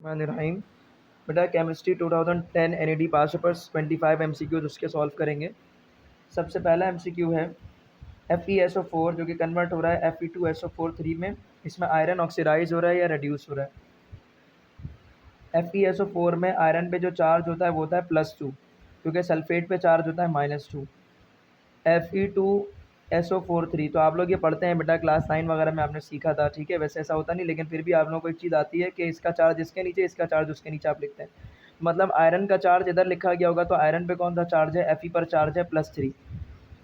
रहीम। बेटा chemistry 2010 NED पास papers 25 MCQs उसके solve करेंगे। सबसे पहला MCQ है FeSO4 जो कि कन्वर्ट हो रहा है Fe2SO4 3 में। इसमें आयरन ऑक्सीडाइज हो रहा है या रिड्यूस हो रहा है। FeSO4 में आयरन पे जो चार्ज होता है वो होता है +2, क्योंकि सल्फेट पे चार्ज होता है -2। Fe2SO4 3 तो आप लोग ये पढ़ते हैं बेटा, क्लास 9 वगैरह में आपने सीखा था, ठीक है। वैसे ऐसा होता नहीं, लेकिन फिर भी आप लोगों को एक चीज़ आती है कि इसका चार्ज इसके नीचे, इसका चार्ज उसके नीचे आप लिखते हैं। मतलब आयरन का चार्ज इधर लिखा गया होगा तो आयरन पे कौन सा चार्ज है, Fe पर चार्ज है +3।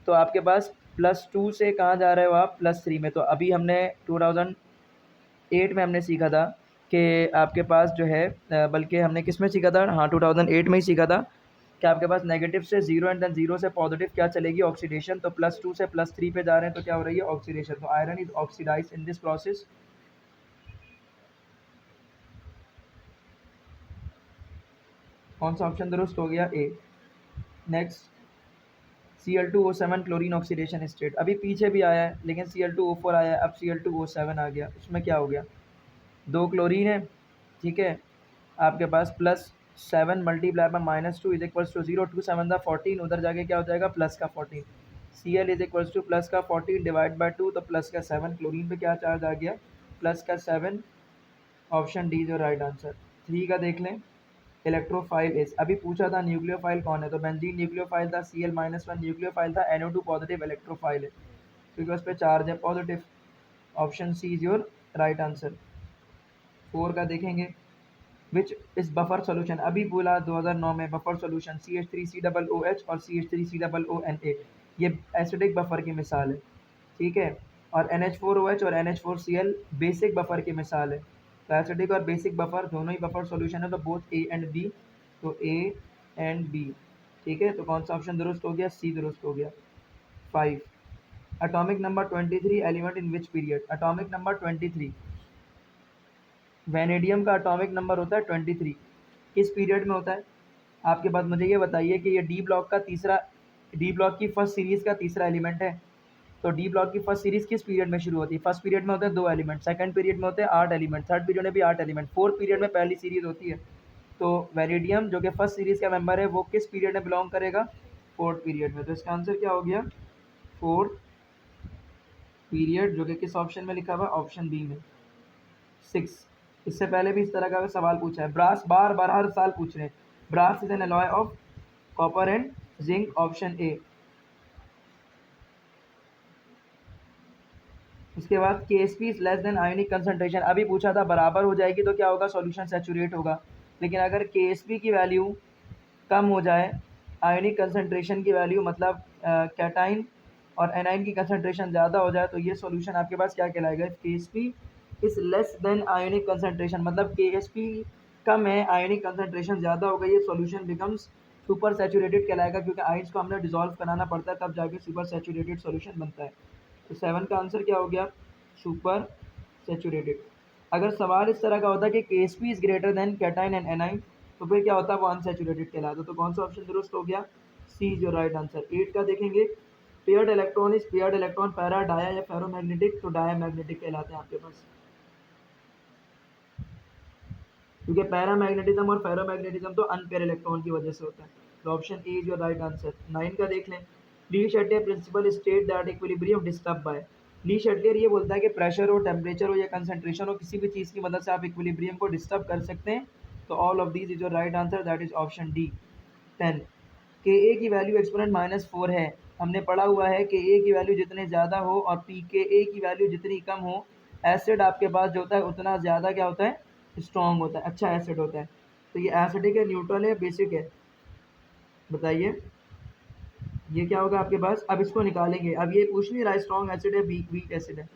तो आपके पास +2 से कहाँ जा रहे हो आप, +3 में। तो अभी हमने 2008 में हमने सीखा था कि आपके पास जो है बल्कि हमने किस में सीखा था, हाँ 2008 में ही सीखा था कि आपके पास नेगेटिव से 0 एंड देन 0 से पॉजिटिव क्या चलेगी, ऑक्सीडेशन। तो +2 से +3 पे जा रहे हैं तो क्या हो रही है, ऑक्सीडेशन। तो iron is oxidise in this process. कौन सा ऑप्शन दुरुस्त हो गया, A. Next Cl2O7 chlorine oxidation state. अभी पीछे भी आया है लेकिन Cl2O4 आया है, अब Cl2O7 आ गया। उसमें क्या हो गया, 2 क्लोरीन है, ठीक है। आपके पास +7 multiply by -2 is equals to 0, 2 7 दा 14, उधर जाके क्या हो जाएगा प्लस का 14। Cl is equals two plus का 14 डिवाइड बाय 2 तो प्लस का 7। क्लोरीन पे क्या चार्ज आ गया, प्लस का 7। ऑप्शन डी जो राइट आंसर। 3 का देख लें, इलेक्ट्रोफाइल इज। अभी पूछा था न्यूक्लियोफाइल कौन है, तो बेंजीन न्यूक्लियोफाइल था, Cl-1 न्यूक्लियोफाइल था, NO2 पॉजिटिव इलेक्ट्रोफाइल है क्योंकि उस पर चार्ज है positive. Option C is your right answer. 4 का देखेंगे, विच इज बफर सोल्यूशन। अभी बोला 2009 में बफर सोल्यूशन CH3COOH और CH3COONA, ये एसिडिक बफर की मिसाल है, ठीक है। और NH4OH और NH4Cl बेसिक बफर की मिसाल है। तो एसिडिक और बेसिक बफर दोनों ही बफर सॉल्यूशन है, तो बोथ ए एंड बी। तो ए एंड बी, ठीक है। तो कौन सा ऑप्शन दुरुस्त हो गया, सी दुरुस्त हो गया। 5, atomic number 23 element in which period. Atomic number 23, vanadium का एटॉमिक नंबर होता है 23, किस पीरियड में होता है। आपके बाद मुझे ये बताइए कि ये डी ब्लॉक का तीसरा, डी ब्लॉक की फर्स्ट सीरीज का तीसरा एलिमेंट है। तो डी ब्लॉक की फर्स्ट सीरीज किस पीरियड में शुरू होती है, फर्स्ट पीरियड में होते हैं 2 एलिमेंट, सेकंड पीरियड में होते हैं 8 एलिमेंट, थर्ड पीरियड में भी 8 एलिमेंट, फोर्थ पीरियड में पहली सीरीज होती है। तो वेनेडियम जो कि फर्स्ट सीरीज का मेंबर है वो किस पीरियड में बिलोंग करेगा, फोर्थ पीरियड में। तो इसका आंसर क्या हो गया, फोर्थ पीरियड, जो कि किस ऑप्शन में लिखा हुआ है, ऑप्शन बी में। 6, इससे पहले भी इस तरह का सवाल पूछा है। ब्रास बार बार हर साल पूछ रहे हैं। Brass is an alloy of copper and zinc, option A. उसके बाद KSP is less than ionic concentration. अभी पूछा था बराबर हो जाएगी तो क्या होगा, सॉल्यूशन सैचुरेट होगा। लेकिन अगर KSP की वैल्यू कम हो जाए, आयोनिक कंसंट्रेशन की वैल्यू मतलब कैटाइन और एनाइन की कंसंट्रेशन ज़्यादा हो जाए, तो ये सॉल्यूशन आपके पास क्या कहलाएगा, KSP is less than ionic concentration. मतलब KSP कम है, आयोनिक कंसंट्रेशन ज़्यादा हो गई, ये सॉल्यूशन बिकम्स सुपर सैचुरेटेड कहलाएगा, क्योंकि आयंस को हमने डिसॉल्व कराना पड़ता है तब जाके सुपर सैचुरेटेड सॉल्यूशन बनता है। तो 7 का आंसर क्या हो गया, सुपर सैचुरेटेड। अगर सवाल इस तरह का होता है कि KSP is greater than cation and A9, तो फिर क्या होता है, वो अनसैचुरेटेड कहलाता। तो कौन सा ऑप्शन दुरुस्त हो गया, सी जो राइट आंसर। 8 का देखेंगे, paired electron is paired electron para dia या फेरोमैग्नेटिक, तो डाया मैग्नेटिक कहलाते हैं आपके पास, क्योंकि पैरामैग्नेटिज्म और फेरोमैग्नेटिज्म तो अनपेयर इलेक्ट्रॉन की वजह से होता है। तो option A is your right answer. 9 का देख लें, Le Chatelier principle state that equilibrium disturb by. Le Chatelier ये बोलता है कि प्रेशर हो, टेम्परेचर हो या कंसंट्रेशन हो, किसी भी चीज़ की मदद से आप इक्विलिब्रियम को डिस्टर्ब कर सकते हैं। तो all of these is your right answer, that is option D. 10, के ए की वैल्यू एक्सपोनेंट -4 है। हमने पढ़ा हुआ है कि ए की वैल्यू जितने ज़्यादा हो और पी के ए की वैल्यू जितनी कम हो, एसिड आपके पास जो होता है उतना ज़्यादा क्या होता है, स्ट्रॉन्ग होता है, अच्छा एसिड होता है। तो ये एसिडिक है, न्यूट्रल है, बेसिक है, बताइए ये क्या होगा आपके पास। अब इसको निकालेंगे, अब ये पूछ नहीं रहा स्ट्रॉन्ग एसिड है वीक एसिड है।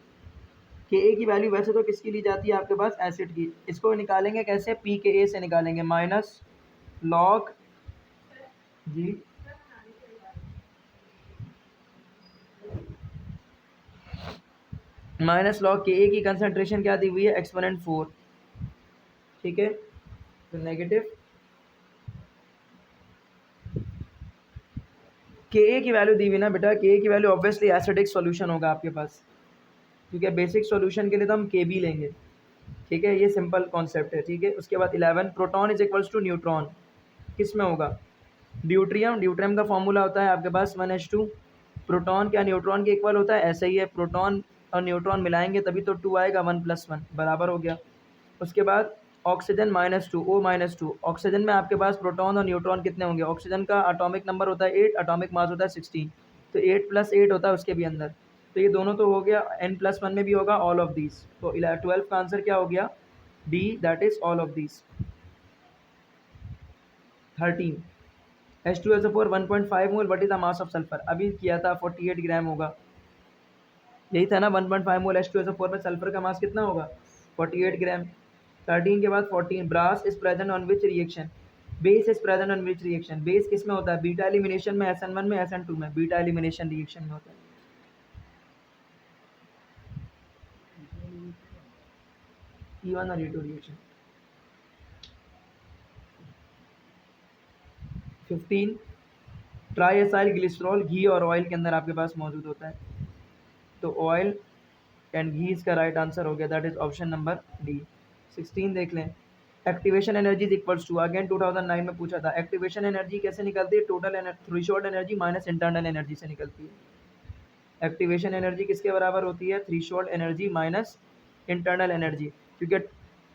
के ए की वैल्यू वैसे तो किसकी ली जाती है आपके पास, एसिड की। इसको निकालेंगे कैसे, पी के ए से निकालेंगे, माइनस लॉग जी, माइनस लॉग के ए की कंसंट्रेशन क्या दी हुई है, एक्सपोनेंट 4, ठीक है। तो नेगेटिव के ए की वैल्यू दी हुई ना बेटा, के ए की वैल्यू ऑब्वियसली एसिडिक सॉल्यूशन होगा आपके पास, क्योंकि बेसिक सॉल्यूशन के लिए तो हम के बी लेंगे। ठीक है, ये सिंपल कॉन्सेप्ट है। ठीक है, उसके बाद 11 proton is equals to neutron, किस में होगा? ड्यूट्रियम, ड्यूट्रियम का फॉर्मूला होता है आपके पास 1h2। प्रोटॉन क्या न्यूट्रॉन के इक्वल होता है? ऐसा ही है, प्रोटॉन और न्यूट्रॉन मिलाएंगे तभी तो 2 आएगा, 1+1 बराबर हो गया। उसके बाद ऑक्सीजन -2, O-2। ऑक्सीजन में आपके पास प्रोटॉन और न्यूट्रॉन कितने होंगे? ऑक्सीजन का एटॉमिक नंबर होता है 8, एटॉमिक मास होता है 16, तो 8 + 8 होता है उसके भी अंदर, तो ये दोनों तो हो गया, n+1 में भी होगा ऑल ऑफ दीज, तो 12 का आंसर क्या हो गया? D, that is all of these. 13 H2SO4 1.5 mole, what is the mass of sulphur? अभी किया था 48 ग्राम होगा, यही था ना? 1.5 मोल H2SO4 में सल्फर का मास कितना होगा? 48 ग्राम। 13 के बाद 14 brass is present on which reaction? Base is present on which reaction? Base किस में होता है? बीटा एलिमिनेशन में, SN1 में, SN2 में, बीटा एलिमिनेशन रिएक्शन में होता है। E1 और E2 reaction. 15 triacylglycerol घी और ऑयल के अंदर आपके पास मौजूद होता है, तो ऑयल एंड घी इसका राइट आंसर हो गया, that is option number D. 16 देख लें, activation energy is equals to, again 2009 में पूछा था, एक्टिवेशन एनर्जी कैसे निकलती है? Total threshold energy minus internal energy से निकलती है। एक्टिवेशन एनर्जी किसके बराबर होती है? Threshold energy minus internal energy, क्योंकि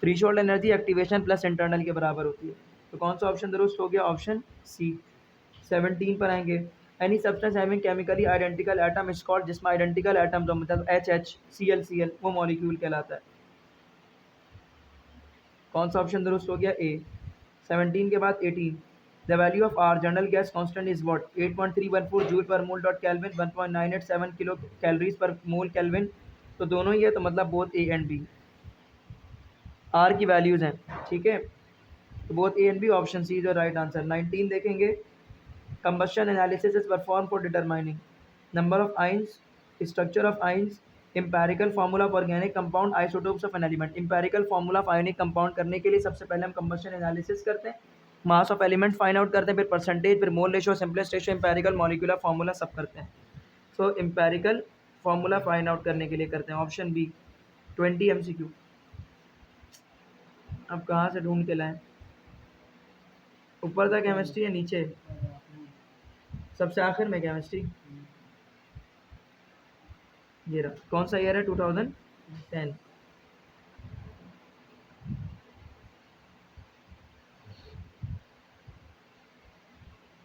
threshold energy activation plus internal के बराबर होती है, तो कौन सा ऑप्शन दुरुस्त हो गया? Option C. 17 पर आएंगे, any substance having chemically identical atom is called, जिसमें आइडेंटिकल एटम जो मतलब HH, Cl वो मॉलिक्यूल कहलाता है, कौन सा ऑप्शन दुरुस्त हो गया? ए। 17 के बाद 18 the value of R general gas constant is what? 8.314 joule per mole dot kelvin, 1.987 kilo calories per mole kelvin, तो दोनों ही है, तो मतलब both A and B are की वैल्यूज हैं। ठीक है, तो both A and B, option C is the right answer. 19 देखेंगे, combustion analysis is performed for determining number of ions, structure of ions, empirical formula of organic compound, isotopes of an element। empirical formula of ionic compound करने के लिए सबसे पहले हम combustion analysis करते हैं, mass of element find out करते हैं, फिर परसेंटेज, फिर mole ratio, simplest ratio, empirical molecular formula सब करते हैं। सो empirical formula फाइंड आउट करने के लिए करते हैं, ऑप्शन बी। 20 MCQ। अब कहाँ से ढूंढ के लाएं? ऊपर था केमिस्ट्री या नीचे? सबसे आखिर में केमिस्ट्री। ये रहा, कौन सा ईयर है? 2010।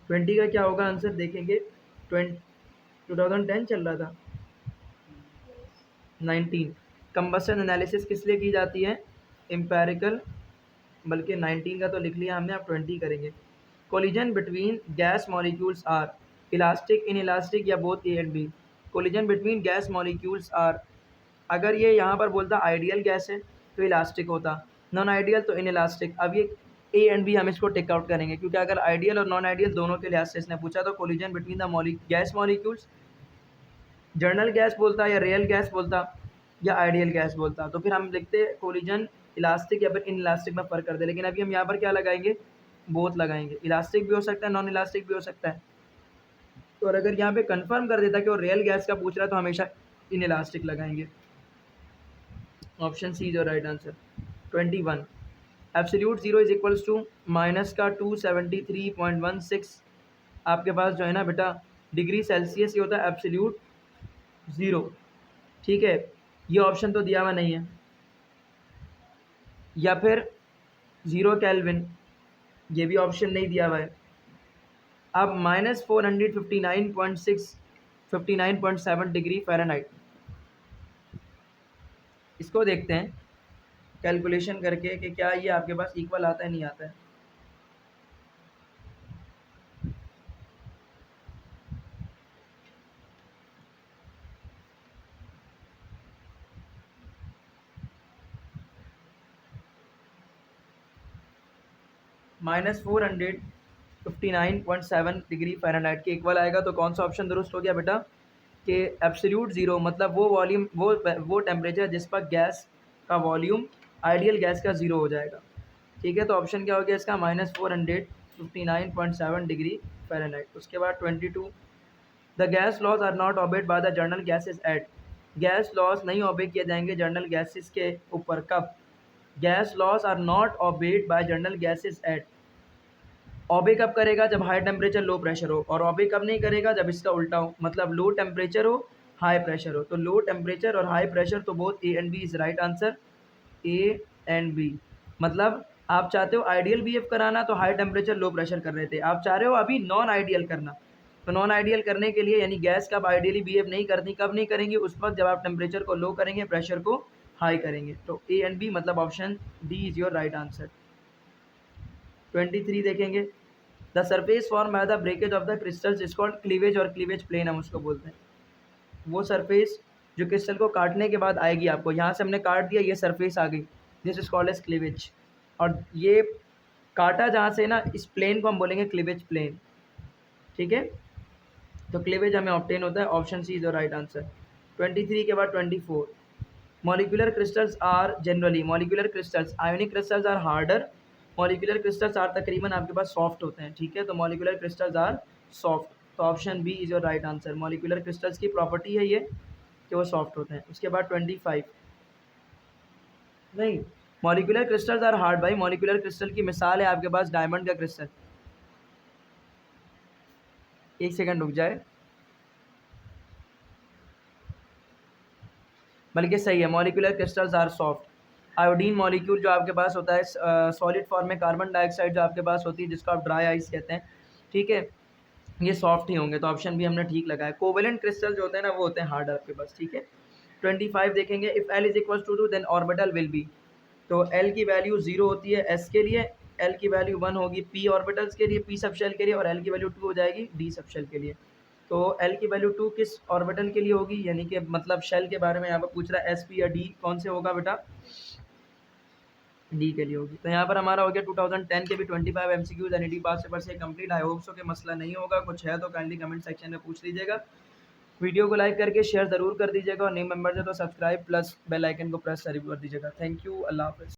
ट्वेंटी का क्या होगा आंसर देखेंगे, 2010 चल रहा था। 19 कंबस्शन एनालिसिस किस लिए की जाती है? एम्पेरिकल, बल्कि 19 का तो लिख लिया हमने, अब 20 करेंगे। Collision between gas molecules are elastic, inelastic, या both A and B? Collision between gas molecules are, अगर ये यहाँ पर बोलता आइडियल गैस है तो इलास्टिक होता, नॉन आइडियल तो इन इलास्टिक। अब ये ए एंड बी हम इसको टेक आउट करेंगे, क्योंकि अगर आइडियल और नॉन आइडियल दोनों के लिहाज से इसने पूछा, तो collision between the gas molecules, journal gas बोलता या रियल गैस बोलता या आइडियल गैस बोलता, तो फिर हम लिखते कोलिजन इलास्टिक या फिर इन इलास्टिक में फ़र्क कर दे। लेकिन अभी हम यहाँ पर क्या लगाएंगे? बोथ लगाएंगे, इलास्टिक भी हो सकता है, नॉन इलास्टिक भी हो सकता है। तो और अगर यहाँ पे कंफर्म कर देता कि वो रियल गैस का पूछ रहा है, तो हमेशा इन इलास्टिक लगाएंगे, ऑप्शन सी जो right answer. 21 absolute zero is equals to minus का 273.16 आपके पास जो है ना बेटा डिग्री सेल्सियस ये होता है एब्सोल्यूट ज़ीरो। ठीक है, ये ऑप्शन तो दिया हुआ नहीं है, या फिर 0 केल्विन, ये भी ऑप्शन नहीं दिया हुआ है। अब -459.6 59.7 डिग्री फ़ारेनहाइट, इसको देखते हैं कैलकुलेशन करके कि क्या ये आपके पास इक्वल आता है नहीं आता है। -459.7 डिग्री फ़ारेनहाइट के इक्वल आएगा, तो कौन सा ऑप्शन दुरुस्त हो गया बेटा? कि एब्सोल्यूट ज़ीरो, मतलब वो वॉल्यूम, वो टेम्परेचर जिस पर गैस का वॉल्यूम आइडियल गैस का ज़ीरो हो जाएगा। ठीक है, तो ऑप्शन क्या हो गया इसका? -459.7 डिग्री फ़ारेनहाइट। उसके बाद 22 the gas laws are not obeyed by the general gases at, gas laws नहीं ऑबे किए जाएंगे जर्नल गैसेस के ऊपर, कब? Gas laws are not obeyed by general gases at, obey कब करेगा जब हाई टेम्परेचर लो प्रेशर हो, और ऑबे कब नहीं करेगा जब इसका उल्टा हो, मतलब लो टेम्परेचर हो हाई प्रेशर हो। तो लो टेम्परेचर और हाई प्रेशर, तो both A and B is right answer, A and B. मतलब आप चाहते हो आइडियल बीएफ कराना तो हाई टेम्परेचर लो प्रेशर कर रहे थे, आप चाह रहे हो अभी नॉन आइडियल करना, तो नॉन आइडियल करने के लिए यानी गैस कब आइडियली बिहेव नहीं करती, कब नहीं करेंगे, उस वक्त जब आप टेम्परेचर को लो करेंगे, प्रेशर को हाई करेंगे। तो ए एंड बी मतलब option D is your right answer. 23 देखेंगे, the surface form by the breakage of the crystals is called cleavage, और क्लीवेज प्लेन हम उसको बोलते हैं। वो सरफेस जो क्रिस्टल को काटने के बाद आएगी, आपको यहाँ से हमने काट दिया, ये सरफेस आ गई, this is called edge cleavage. और ये काटा जहाँ से ना, इस प्लेन को हम बोलेंगे क्लीवेज प्लेन, ठीक है। तो क्लीवेज हमें ऑब्टेन होता है, option C is the right answer. 23 के बाद 24, molecular crystals are generally, molecular crystals, ionic crystals are harder, molecular crystals are तकरीबन आपके पास सॉफ्ट होते हैं, ठीक है। तो मॉलिक्यूलर क्रिस्टल्स आर सॉफ्ट, तो option B is your right answer. Molecular crystals की प्रॉपर्टी है ये कि वो सॉफ्ट होते हैं। उसके बाद 25, नहीं, मॉलिक्यूलर क्रिस्टल्स आर हार्ड भाई, मॉलिक्यूलर क्रिस्टल की मिसाल है आपके पास डायमंड का क्रिस्टल। एक सेकंड रुक जाए, बल्कि सही है, molecular crystals are soft. Iodine molecule जो आपके पास होता है सॉलिड फॉर्म में, कार्बन डाइऑक्साइड जो आपके पास होती है जिसको आप ड्राई आइस कहते हैं, ठीक है, ये सॉफ्ट ही होंगे, तो ऑप्शन भी हमने ठीक लगाया। कोवेलेंट क्रिस्टल जो होते हैं ना वो होते हैं हार्ड आपके पास, ठीक है। 25 देखेंगे, if L is equal to 2 then orbital will be, तो एल की वैल्यू 0 होती है एस के लिए, एल की वैल्यू 1 होगी पी ऑर्बिटल्स के लिए, पी सबशेल के लिए, और एल की वैल्यू 2 हो जाएगी डी सबशेल के लिए। तो एल की वैल्यू 2 किस ऑर्बिटल के लिए होगी, यानी कि मतलब शेल के बारे में यहाँ पर पूछ रहा है, एस पी या डी, कौन से होगा बेटा, डी के लिए होगी। तो यहाँ पर हमारा हो गया 2010 के भी 25 एमसीक्यूज एनईटी पास पेपर से कंप्लीट। आई होप सो कि मसला नहीं होगा, कुछ है तो काइंडली कमेंट सेक्शन में पूछ लीजिएगा। वीडियो को लाइक करके शेयर ज़रूर कर दीजिएगा, और न्यू मेंबर है तो सब्सक्राइब प्लस बेल आइकन को प्रेस जरूर कर दीजिएगा। थैंक यू, अल्लाह हाफ़िज़।